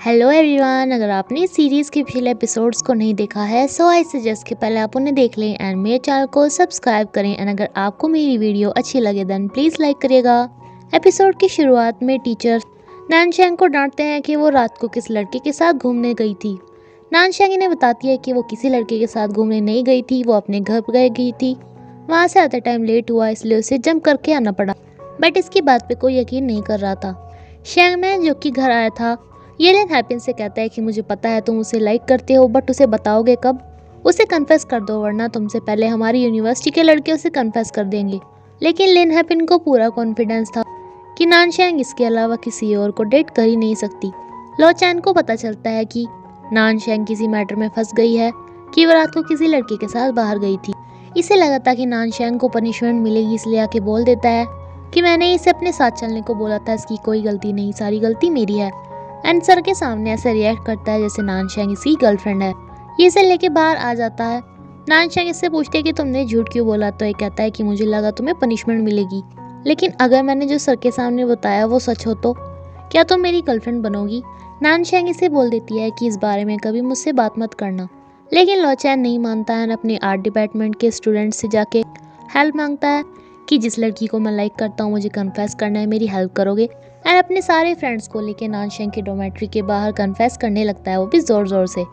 Hello everyone, अगर आपने इस सीरीज़ के पिछले एपिसोड्स को नहीं देखा है सो आई सजेस्ट कि पहले आप उन्हें देख लें एंड मेरे चैनल को सब्सक्राइब करें। एंड अगर आपको मेरी वीडियो अच्छी लगे देन प्लीज़ लाइक करिएगा। एपिसोड की शुरुआत में टीचर नानशेंग को डांटते हैं कि वो रात को किस लड़के के साथ घूमने गई थी। नानशेंग इन्हें बताती है कि वो किसी लड़के के साथ घूमने नहीं गई थी, वो अपने घर गई थी। वहाँ से आते टाइम लेट हुआ इसलिए उसे जंप करके आना पड़ा, बट इसकी बात पे कोई यकीन नहीं कर रहा था। शेंग मैन जो कि घर आया था ये लिन हैपिन से कहता है कि मुझे पता है तुम उसे लाइक करते हो, बट उसे बताओगे कब? उसे कन्फेस कर दो वरना तुमसे पहले हमारी यूनिवर्सिटी के लड़के उसे कन्फेस कर देंगे। लेकिन लिन हैपिन को पूरा कॉन्फिडेंस था कि नानशेंग इसके अलावा किसी और को डेट कर ही नहीं सकती। लो चैन को पता चलता है कि नानशेंग किसी मैटर में फंस गई है कि वह रात को किसी लड़के के साथ बाहर गई थी। इसे लगा था कि नानशेंग को पनिशमेंट मिलेगी, इसलिए आके बोल देता है कि मैंने इसे अपने साथ चलने को बोला था, इसकी कोई गलती नहीं, सारी गलती मेरी है। एंड सर के सामने ऐसे रिएक्ट करता है जैसे नानशेंग इसकी गर्लफ्रेंड है। ये इसे लेके बाहर आ जाता है। नानशेंग इससे पूछते है कि तुमने झूठ क्यों बोला, तो ये कहता है कि मुझे लगा तुम्हें पनिशमेंट मिलेगी, लेकिन अगर मैंने जो सर के सामने बताया वो सच हो तो क्या तुम मेरी गर्लफ्रेंड बनोगी? नानशेंग इसे बोल देती है कि इस बारे में कभी मुझसे बात मत करना, लेकिन लो चैन नहीं मानता है। अपने आर्ट डिपार्टमेंट के स्टूडेंट से जाके हेल्प मांगता है कि जिस लड़की को मैं लाइक करता हूँ मुझे कन्फेस करना है, मेरी हेल्प करोगे? एंड अपने सारे फ्रेंड्स को लेके नानशेंग के डोमेट्री के बाहर कन्फेस करने लगता है, वो भी जोर जोर से।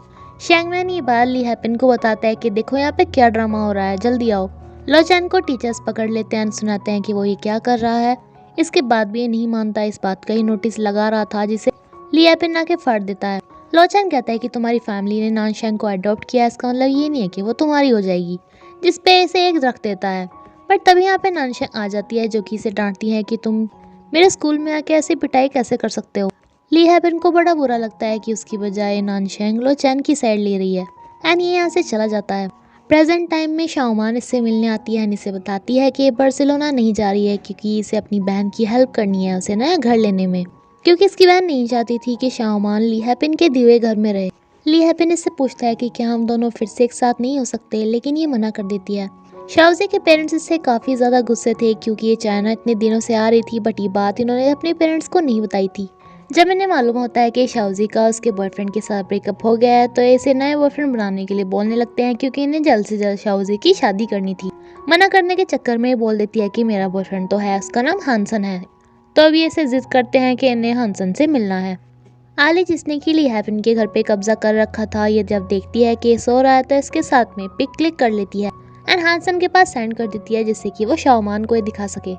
शेंगमैन ये बात ली हैपिन को बताता है कि देखो यहाँ पे क्या ड्रामा हो रहा है, जल्दी आओ। लो चैन को टीचर्स पकड़ लेते हैं, सुनाते हैं कि वो ये क्या कर रहा है। इसके बाद भी ये नहीं मानता, इस बात का ही नोटिस लगा रहा था जिसे ली हैपिन आके फाड़ देता है। लो चैन कहता है कि तुम्हारी फैमिली ने नानशेंग को अडॉप्ट किया, इसका मतलब ये नहीं है कि वो तुम्हारी हो जाएगी, जिसपे इसे एक रख देता है। पर तभी यहाँ पे नानशेंग आ जाती है जो कि इसे डांटती है कि तुम मेरे स्कूल में आके ऐसी पिटाई कैसे कर सकते हो। ली हैबिन को बड़ा बुरा लगता है कि उसकी बजाय नानशेंग लो चैन की साइड ले रही है एंड ये यहाँ से चला जाता है। प्रेजेंट टाइम में शाओमान इससे मिलने आती है एंड इसे बताती है कि ये बार्सिलोना नहीं जा रही है क्योंकि इसे अपनी बहन की हेल्प करनी है उसे नया घर लेने में, क्योंकि इसकी बहन नहीं चाहती थी कि शाओमान ली हैपिन के दिए घर में रहे। ली हैपिन इससे पूछता है कि क्या हम दोनों फिर से एक साथ नहीं हो सकते, लेकिन ये मना कर देती है। शाओजी के पेरेंट्स इससे काफ़ी ज़्यादा गुस्से थे क्योंकि ये चाइना इतने दिनों से आ रही थी, बट ये बात इन्होंने अपने पेरेंट्स को नहीं बताई थी। जब इन्हें मालूम होता है कि शाओजी का उसके बॉयफ्रेंड के साथ ब्रेकअप हो गया है तो इसे नए बॉयफ्रेंड बनाने के लिए बोलने लगते हैं क्योंकि इन्हें जल्द से जल्द शाओजी की शादी करनी थी। मना करने के चक्कर में बोल देती है कि मेरा बॉयफ्रेंड तो है, उसका नाम हानसन है। तो अभी इसे जिद करते हैं कि इन्हें हानसन से मिलना है। आली जिसने कि ली हैपिन के घर पे कब्जा कर रखा था, ये जब देखती है कि सो रहा है तो इसके साथ में पिक क्लिक कर लेती है एंड हानसन के पास सेंड कर देती है जिससे कि वो शाओमान को ये दिखा सके,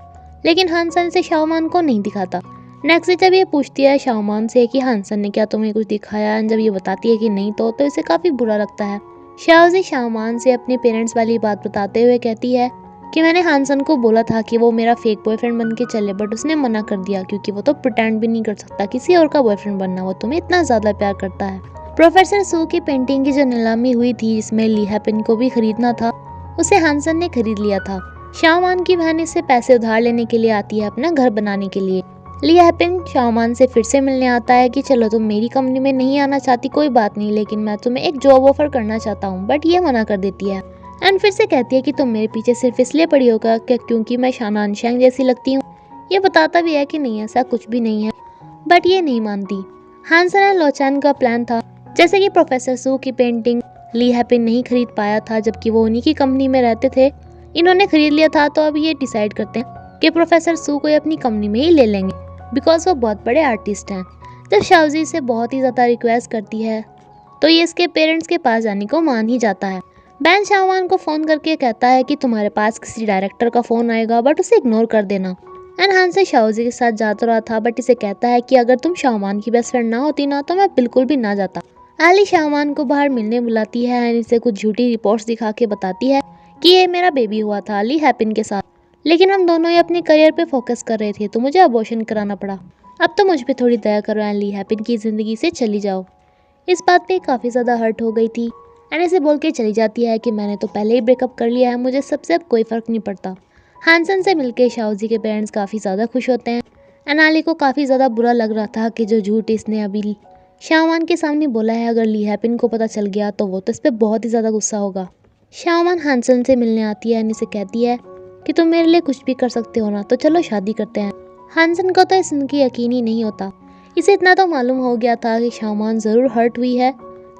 लेकिन हानसन से शाओमान को नहीं दिखाता। नेक्स्ट डे जब ये पूछती है शाओमान से कि हानसन ने क्या तुम्हें कुछ दिखाया, एंड जब ये बताती है कि नहीं तो इसे काफ़ी बुरा लगता है। शाओजी शाओमान से अपने पेरेंट्स वाली बात बताते हुए कहती है कि मैंने हानसन को बोला था कि वो मेरा फेक बॉयफ्रेंड बन के चले, बट उसने मना कर दिया क्योंकि वो तो प्रिटेंड भी नहीं कर सकता किसी और का बॉयफ्रेंड बनना, वो तुम्हें इतना ज़्यादा प्यार करता है। प्रोफेसर सू की पेंटिंग की जो नीलामी हुई थी जिसमें ली हैपिन को भी खरीदना था उसे हानसन ने खरीद लिया था। शाओमान की बहन इससे पैसे उधार लेने के लिए आती है अपना घर बनाने के लिए। ली हैपिन शाओमान से फिर से मिलने आता है कि चलो तुम मेरी कंपनी में नहीं आना चाहती कोई बात नहीं, लेकिन मैं तुम्हें एक जॉब ऑफर करना चाहता हूँ, बट ये मना कर देती है एंड फिर से कहती है कि तुम मेरे पीछे सिर्फ इसलिए पड़ी होगा क्योंकि मैं नानशेंग जैसी लगती हूँ। ये बताता भी है कि नहीं ऐसा कुछ भी नहीं है, बट ये नहीं मानती। हानसन एंड लो चैन का प्लान था जैसे कि प्रोफेसर सू की पेंटिंग ली हैपिन नहीं खरीद पाया था जबकि वो उन्हीं की कंपनी में रहते थे, इन्होंने खरीद लिया था, तो अब ये डिसाइड करते हैं कि प्रोफेसर सू को अपनी कंपनी में ही ले लेंगे बिकॉज वो बहुत बड़े आर्टिस्ट हैं। जब शाओजी से बहुत ही ज़्यादा रिक्वेस्ट करती है तो ये इसके पेरेंट्स के पास जाने को मान ही जाता है। बैन शाओमान को फ़ोन करके कहता है कि तुम्हारे पास किसी डायरेक्टर का फ़ोन आएगा बट उसे इग्नोर कर देना। एंड हानसन शाओजी के साथ जा तो रहा था बट इसे कहता है कि अगर तुम शाओमान की बेस्ट फ्रेंड ना होती ना तो मैं बिल्कुल भी ना जाता। आली शाओमान को बाहर मिलने बुलाती है एंड इसे कुछ झूठी रिपोर्ट्स दिखा के बताती है कि ये मेरा बेबी हुआ था ली हैपिन के साथ, लेकिन हम दोनों ही अपने करियर पे फोकस कर रहे थे तो मुझे अबॉर्शन कराना पड़ा। अब तो मुझ पे थोड़ी दया करो एंड ली हैपिन की ज़िंदगी से चली जाओ। इस बात पे काफ़ी ज़्यादा हर्ट हो गई थी एंड इसे बोल के चली जाती है कि मैंने तो पहले ही ब्रेकअप कर लिया है, मुझे सबसे अब कोई फ़र्क नहीं पड़ता। हानसन से मिलके शाओजी के पेरेंट्स काफ़ी ज़्यादा खुश होते हैं एंड आली को काफ़ी ज़्यादा बुरा लग रहा था कि जो झूठ इसने अभी शाओमान के सामने बोला है अगर ली हैपिन को पता चल गया तो वो तो इस पर बहुत ही ज़्यादा गुस्सा होगा। शाओमान हानसन से मिलने आती है एंड इसे कहती है कि तुम मेरे लिए कुछ भी कर सकते हो ना, तो चलो शादी करते हैं। हानसन को तो इनकी यकीन ही नहीं होता इसे इतना तो मालूम हो गया था कि शामान ज़रूर हर्ट हुई है,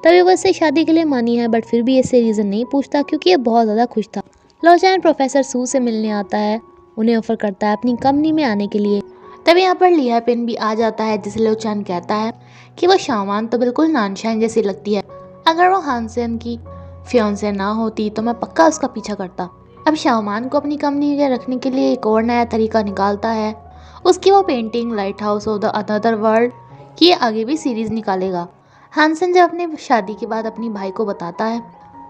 तभी वो इससे शादी के लिए मानी है, बट फिर भी इससे रीज़न नहीं पूछता क्योंकि ये बहुत ज़्यादा खुश था। लो चैन प्रोफेसर सू से मिलने आता है, उन्हें ऑफर करता है अपनी कंपनी में आने के लिए। तभी यहाँ पर लिया पिन भी आ जाता है, जिसे लो चैन कहता है कि वो शामान तो बिल्कुल नानशान जैसी लगती है, अगर वो हानसेन की फियांसे ना होती तो मैं पक्का उसका पीछा करता। अब शामान को अपनी कंपनी में रखने के लिए एक और नया तरीका निकालता है। उसकी वो painting light house of the another world की आगे भी सीरीज निकालेगा। हानसेन जब अपनी शादी के बाद अपनी भाई को बताता है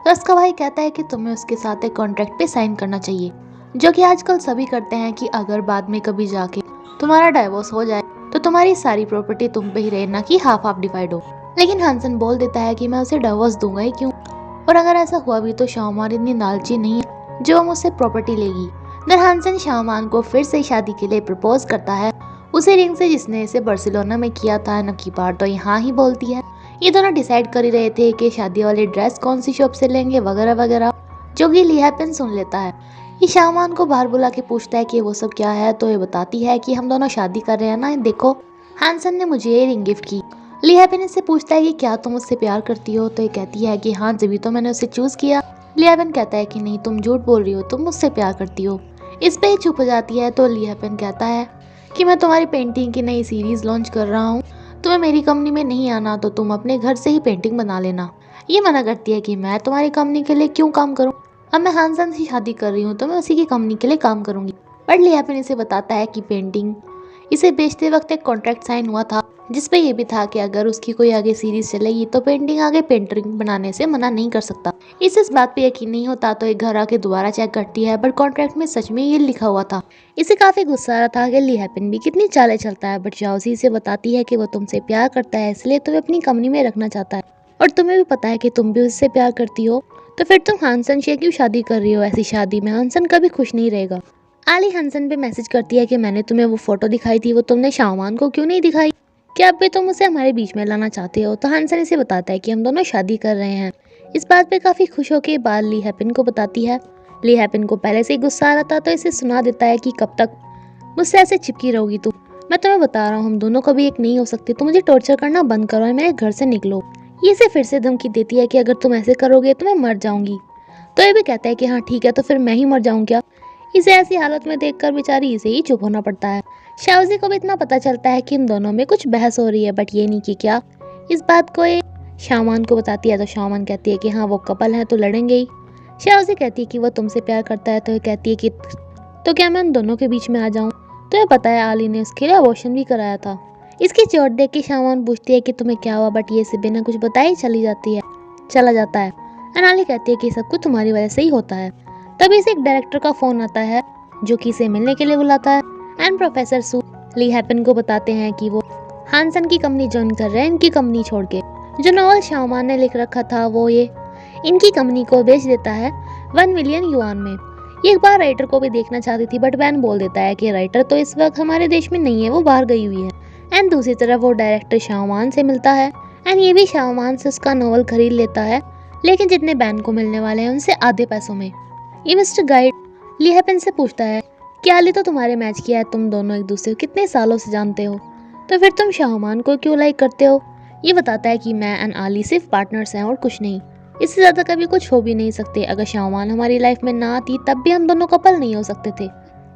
तो उसका भाई कहता है कि तुम्हें उसके साथ एक कॉन्ट्रैक्ट पे साइन करना चाहिए, जो कि आजकल सभी करते हैं कि अगर बाद में कभी जाके तुम्हारा डाइवोर्स हो जाए तो तुम्हारी सारी प्रॉपर्टी तुम पे ही रहे, ना कि हाफ हाफ डिवाइड हो। लेकिन हानसेन बोल देता है कि मैं उसे डाइवोर्स दूंगा ही क्यों, और अगर ऐसा हुआ भी तो शामान इतनी लालची नहीं है जो मुझसे प्रॉपर्टी लेगी। फिर हानसेन शामान को फिर से शादी के लिए प्रपोज करता है, उसी रिंग से जिसने इसे बार्सिलोना में किया था। नकी बार तो यहाँ ही बोलती है। ये दोनों डिसाइड कर ही रहे थे कि शादी वाली ड्रेस कौन सी शॉप से लेंगे वगैरह वगैरह, जो कि ली हैपन सुन लेता है। ये शामान को बाहर बुला के पूछता है कि वो सब क्या है, तो ये बताती है कि हम दोनों शादी कर रहे हैं ना, देखो हानसेन ने मुझे ये रिंग गिफ्ट की। ली हैपन इससे पूछता है कि क्या तुम उससे प्यार करती हो, तो ये कहती है कि हाँ, जब तो मैंने उसे चूज किया। ली हैपन कहता है कि नहीं, तुम झूठ बोल रही हो, तुम मुझसे प्यार करती हो। इस पे ही चुप हो जाती है। तो ली हैपन कहता है कि मैं तुम्हारी पेंटिंग की नई सीरीज लॉन्च कर रहा हूँ, तुम्हें मेरी कंपनी में नहीं आना तो तुम अपने घर से ही पेंटिंग बना लेना। ये मना करती है कि मैं तुम्हारी कंपनी के लिए क्यों काम करूँ, अब मैं हानसेन से शादी कर रही हूँ तो मैं उसी की कंपनी के लिए काम करूंगी। बट ली हैपन इसे बताता है कि पेंटिंग इसे बेचते वक्त एक कॉन्ट्रैक्ट साइन हुआ था, जिसपे ये भी था कि अगर उसकी कोई आगे सीरीज चलेगी तो पेंटिंग आगे पेंटिंग बनाने से मना नहीं कर सकता। इस बात पे यकीन नहीं होता तो एक घर आके दोबारा चेक करती है, बट कॉन्ट्रैक्ट में सच में ये लिखा हुआ था। इसे काफी गुस्सा आ रहा था कि ली हैपन भी कितनी चाले चलता है, बट जाओजी से बताती है कि वो तुमसे प्यार करता है, इसलिए तुम्हें अपनी कंपनी में रखना चाहता है, और तुम्हें भी पता है कि तुम भी उससे प्यार करती हो, तो फिर तुम हानसेन से क्यों शादी कर रही हो। ऐसी शादी में हानसेन कभी खुश नहीं रहेगा। आली हानसेन पे मैसेज करती है कि मैंने तुम्हें वो फोटो दिखाई थी, वो तुमने शामान को क्यों नहीं दिखाई, क्या अब भी तुम उसे हमारे बीच में लाना चाहते हो। तो हानसेन इसे बताता है कि हम दोनों शादी कर रहे हैं। इस बात पे काफी खुश होकर बात ली हैपन को बताती है। ली हैपन को पहले से ही गुस्सा आ रहा था, तो इसे सुना देता है कि कब तक मुझसे ऐसे चिपकी रहोगी तुम, मैं तुम्हें बता रहा हूँ हम दोनों कभी एक नहीं हो सकते, तुम मुझे टॉर्चर करना बंद करो और मेरे घर से निकलो। ये इसे फिर से धमकी देती है कि अगर तुम ऐसे करोगे तो मैं मर जाऊंगी। तो ये भी कहता है कि हाँ ठीक है, तो फिर मैं ही मर जाऊं क्या। इसे ऐसी हालत में देखकर बेचारी इसे ही चुप होना पड़ता है। शाओजी को भी इतना पता चलता है कि इन दोनों में कुछ बहस हो रही है, बट ये नहीं कि क्या। इस बात को ये शामान को बताती है, तो शामान कहती है कि हाँ वो कपल है तो लड़ेंगे ही। शाओजी कहती है कि वो तुमसे प्यार करता है, तो ये कहती है कि तो क्या मैं उन दोनों के बीच में आ जाऊं। तो ये पता है आली ने उसके लिए अबॉर्शन भी कराया था। इसकी चोट देख के शामान पूछती है कि तुम्हें क्या हुआ, बट ये इसे बिना कुछ बताए चला जाता है। अनाली कहती है कि सब कुछ तुम्हारी वजह से ही होता है। तभी इसे एक डायरेक्टर का फोन आता है, जो कि इसे मिलने के लिए बुलाता है। एंड प्रोफेसर सू ली हैपन को बताते हैं कि वो हानसेन की कंपनी ज्वाइन कर रहे हैं, इनकी कंपनी छोड़ के। जो नॉवल शामान ने लिख रखा था वो ये इनकी कंपनी को बेच देता है 1 मिलियन युआन में। ये एक बार राइटर को भी देखना चाहती थी, बट बैन बोल देता है कि राइटर तो इस वक्त हमारे देश में नहीं है, वो बाहर गई हुई है। एंड दूसरी तरफ वो डायरेक्टर शाहमान से मिलता है, एंड ये भी शाहमान से उसका नॉवल खरीद लेता है, लेकिन जितने बैन को मिलने वाले हैं उनसे आधे पैसों में। ये मिस्टर गाइड ली हैपन से पूछता है कि आली तो तुम्हारे मैच किया है, तुम दोनों एक दूसरे को कितने सालों से जानते हो, तो फिर तुम शाहमान को क्यों लाइक करते हो। ये बताता है कि मैं एंड आली सिर्फ पार्टनर्स हैं और कुछ नहीं, इससे ज़्यादा कभी कुछ हो भी नहीं सकते। अगर शाहमान हमारी लाइफ में ना आती तब भी हम दोनों कपल नहीं हो सकते थे।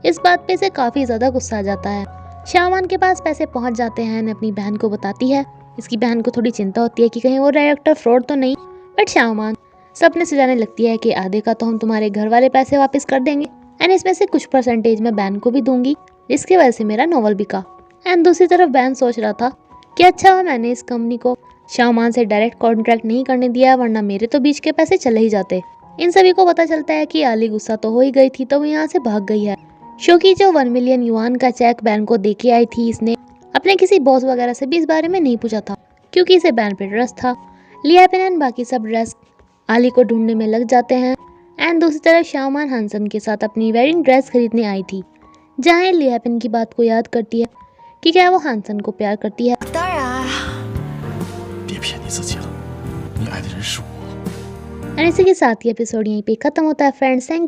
इस बात पे से काफ़ी ज़्यादा गुस्सा आ जाता है। शाहमान के पास पैसे पहुंच जाते हैं, ने अपनी बहन को बताती है। इसकी बहन को थोड़ी चिंता होती है कि कहीं वो डायरेक्टर फ्रॉड तो नहीं, बट शाहमान सपने सजाने लगती है कि आधे का तो हम तुम्हारे घर वाले पैसे वापस कर देंगे, एंड इसमें से कुछ परसेंटेज मैं बहन को भी दूंगी, जिसकी वजह से मेरा नॉवल बिका। एंड दूसरी तरफ बहन सोच रहा था कि अच्छा मैंने इस कंपनी को शाहमान से डायरेक्ट कॉन्ट्रैक्ट नहीं करने दिया, वरना मेरे तो बीच के पैसे चले ही जाते। इन सभी को पता चलता है कि आली गुस्सा तो हो ही गई थी, तो वो यहाँ से भाग गई है। क्योंकि जो 1 मिलियन युआन का चेक बैन को देके आई थी, इसने अपने किसी बॉस वगैरह से भी इस बारे में नहीं पूछा था, क्योंकि इसे बैन पे ट्रस्ट था। लिया पेन एंड बाकी सब ड्रेस आली को ढूंढने में लग जाते हैं। एंड दूसरी तरफ शाहमान हानसेन के साथ अपनी वेडिंग ड्रेस खरीदने आई थी, जहाँ लिया पेन की बात को याद करती है कि क्या वो हानसेन को प्यार करती है। 当然。 别骗你自己了，你爱的人是我。 एंड इसी के साथ ये एपिसोड यहीं पे खत्म होता है फ्रेंड्स। Thank you.